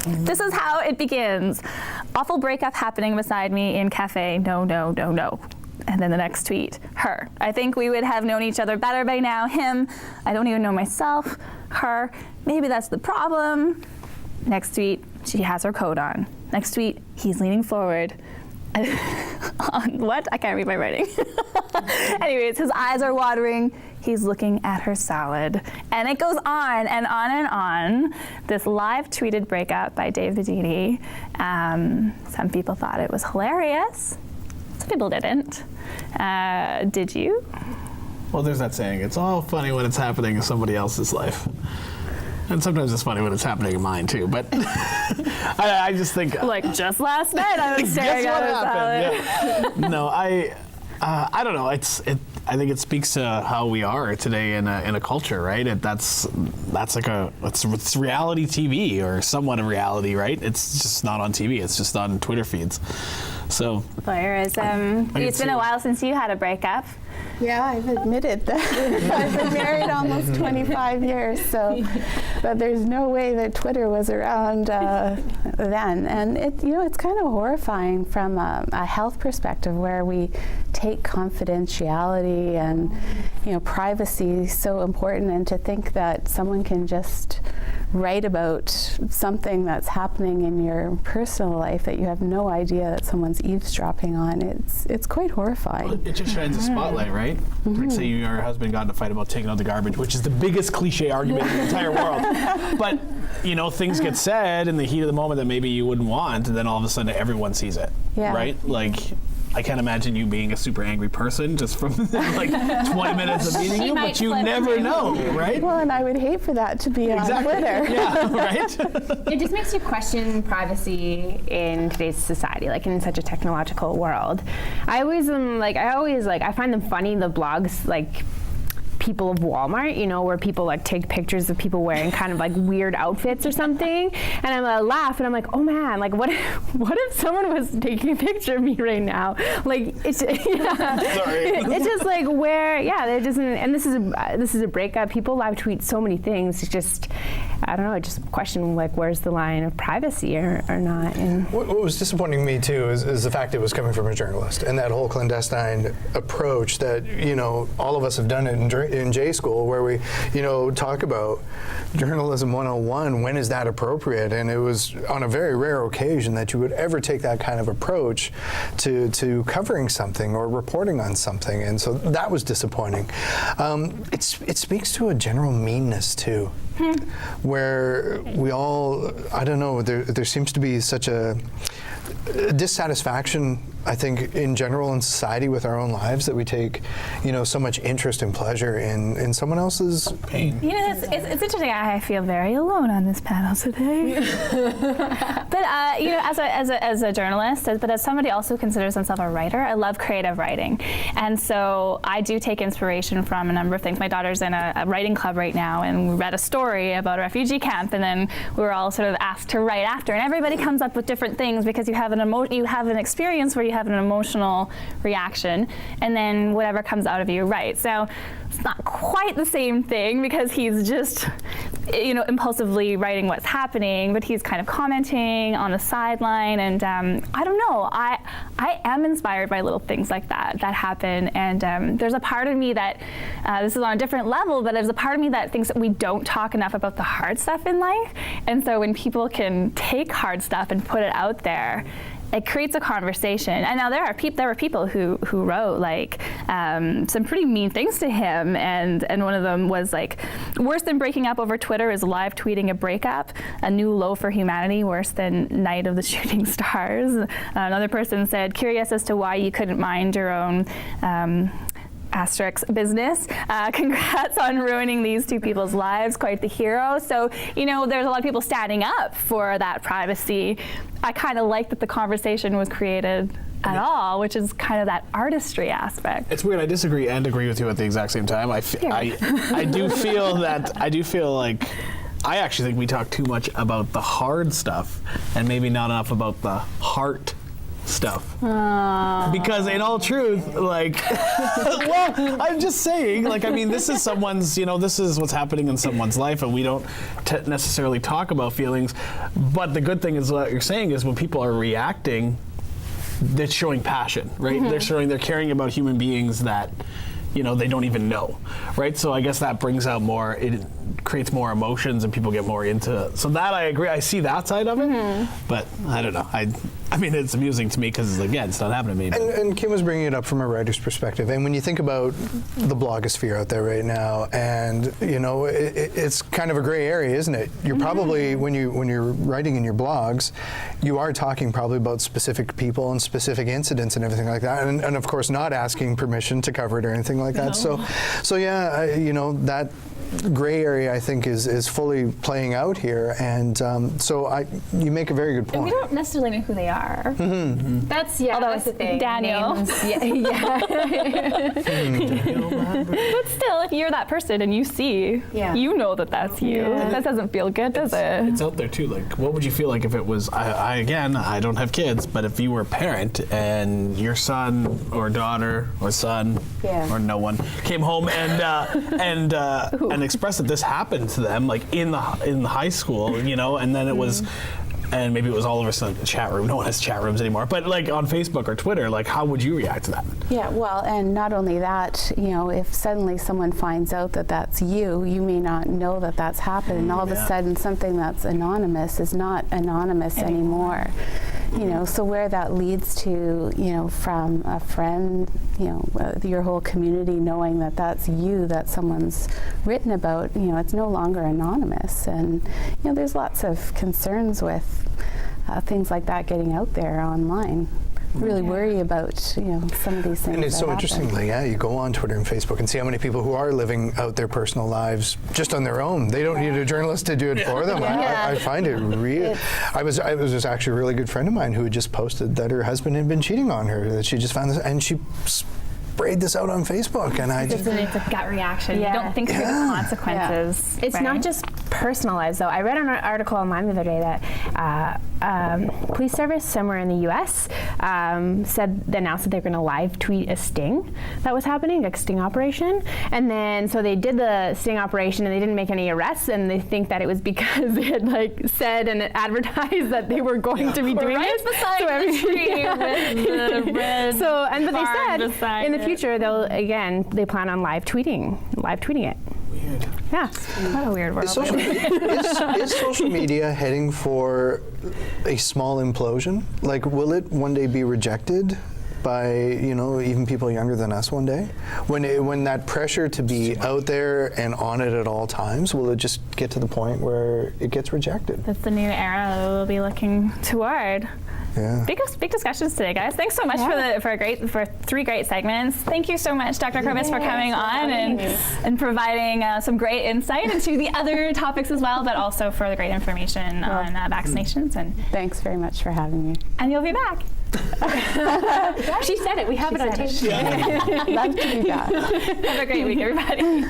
This is how it begins. Awful breakup happening beside me in cafe. No, no, no, no. And then the next tweet, her. I think we would have known each other better by now. Him, I don't even know myself. Her, maybe that's the problem. Next tweet, she has her coat on. Next tweet, he's leaning forward. On what? I can't read my writing. Anyways, his eyes are watering. He's looking at her salad. And it goes on and on and on. This live tweeted breakup by Dave Bidini. Some people thought it was hilarious. Some people didn't. Did you? Well, there's that saying, it's all funny when it's happening in somebody else's life. And sometimes it's funny when it's happening in mine too, but I just think... Like just last night I was staring at a salad. Yeah. No, I don't know. I think it speaks to how we are today in a culture, right? That's like it's reality TV or somewhat of reality, right? It's just not on TV. It's just on Twitter feeds. So. Whereas it's been a while since you had a breakup. Yeah, I've admitted that. I've been married almost 25 years, but there's no way that Twitter was around then. And it's kind of horrifying from a health perspective, where we take confidentiality and privacy so important, and to think that someone can just write about something that's happening in your personal life that you have no idea that someone's eavesdropping on. It's quite horrifying. Well, it just shines a spotlight, right? Mm-hmm. Like say you and your husband got in a fight about taking out the garbage, which is the biggest cliche argument in the entire world. But things get said in the heat of the moment that maybe you wouldn't want, and then all of a sudden everyone sees it, right? Like, I can't imagine you being a super angry person just from like 20 minutes of meeting you, but you never know, right? Well, and I would hate for that to be on Twitter. Yeah, right? It just makes you question privacy in today's society, like in such a technological world. I find them funny, the blogs, like people of Walmart, where people like take pictures of people wearing kind of like weird outfits or something, and I laugh and I'm like, oh man, like what if someone was taking a picture of me right now? Like it's it's just like there doesn't, and this is a breakup. People live tweet so many things. It's just, I don't know, I just question like where's the line of privacy or not. And what was disappointing to me too is the fact it was coming from a journalist, and that whole clandestine approach that all of us have done it in J school, where we talk about journalism 101. When is that appropriate? And it was on a very rare occasion that you would ever take that kind of approach to covering something or reporting on something, and so that was disappointing. It speaks to a general meanness too. Where we all, I don't know, there seems to be such a dissatisfaction, I think, in general in society with our own lives, that we take, so much interest and pleasure in someone else's pain. It's interesting. I feel very alone on this panel today. But as a journalist, but as somebody also who considers themselves a writer, I love creative writing, and so I do take inspiration from a number of things. My daughter's in a writing club right now, and we read a story about a refugee camp, and then we were all sort of asked to write after, and everybody comes up with different things because you have an experience where you have an emotional reaction, and then whatever comes out of you, right? So it's not quite the same thing because he's just, impulsively writing what's happening, but he's kind of commenting on the sideline, and I don't know. I am inspired by little things like that happen, and there's a part of me that this is on a different level, but there's a part of me that thinks that we don't talk enough about the hard stuff in life, and so when people can take hard stuff and put it out there, it creates a conversation. And now there were people who wrote like some pretty mean things to him, and one of them was like, worse than breaking up over Twitter is live tweeting a breakup, a new low for humanity, worse than Night of the Shooting Stars. Another person said, curious as to why you couldn't mind your own asterisk business. Congrats on ruining these two people's lives, quite the hero. So, there's a lot of people standing up for that privacy. I kind of like that the conversation was created at all, which is kind of that artistry aspect. It's weird. I disagree and agree with you at the exact same time. I do feel like I actually think we talk too much about the hard stuff and maybe not enough about the heart stuff. Because in all truth, like, well, I'm just saying, like, I mean, this is someone's, this is what's happening in someone's life, and we don't necessarily talk about feelings. But the good thing is what you're saying is when people are reacting, they're showing passion, right? They're caring about human beings that, they don't even know, right? So I guess that brings out more, it creates more emotions and people get more into it. So that I agree, I see that side of it, but I don't know. I mean, it's amusing to me because, again, it's not happening to me. And Kim was bringing it up from a writer's perspective. And when you think about the blogosphere out there right now, and, it's kind of a gray area, isn't it? You're probably, when you're writing in your blogs, you are talking probably about specific people and specific incidents and everything like that. And of course, not asking permission to cover it or anything like that. So yeah, that gray area, I think, is fully playing out here, and so you make a very good point. And we don't necessarily know who they are. That's Although that's the thing. Daniel. Names, yeah. But still, if you're that person and you see, you know that that's you. That doesn't feel good, does it? It's out there too. Like, what would you feel like if it was? I don't have kids, but if you were a parent and your son or daughter or son or no one came home and expressed that this happened to them, like in the high school, and then it was. And maybe it was all over some chat room. No one has chat rooms anymore. But like on Facebook or Twitter, like how would you react to that? Yeah, well, and not only that, if suddenly someone finds out that that's you may not know that that's happened, and all of a sudden something that's anonymous is not anonymous anymore. So where that leads to, from a friend, your whole community knowing that that's you, that someone's written about, it's no longer anonymous. And, there's lots of concerns with things like that getting out there online. Really worry about some of these things. And it's so interesting, you go on Twitter and Facebook and see how many people who are living out their personal lives just on their own. They don't need a journalist to do it for them. I find it real. I was just actually a really good friend of mine who had just posted that her husband had been cheating on her, that she just found this, and she sprayed this out on Facebook, and I just... It's a gut reaction. You don't think through the consequences. It's not just personal lives, though. I read an article online the other day that police service somewhere in the U.S. announced that they're going to live tweet a sting that was happening, like a sting operation. And then, so they did the sting operation and they didn't make any arrests, and they think that it was because they had said and advertised that they were going to be doing right this. Beside the tree with the red but they said in the future they plan on live tweeting it. Weird. Yeah. What a weird world. Is social media heading for a small implosion? Like, will it one day be rejected by even people younger than us one day? When that pressure to be out there and on it at all times, will it just get to the point where it gets rejected? That's the new era that we'll be looking toward. Yeah. Big discussions today, guys. Thanks so much for 3 great segments. Thank you so much, Dr. Corbis, for coming on and providing some great insight into the other topics as well, but also for the great information on vaccinations. And thanks very much for having me. And you'll be back. She said it. We have it on tape. Love to be back. Have a great week, everybody.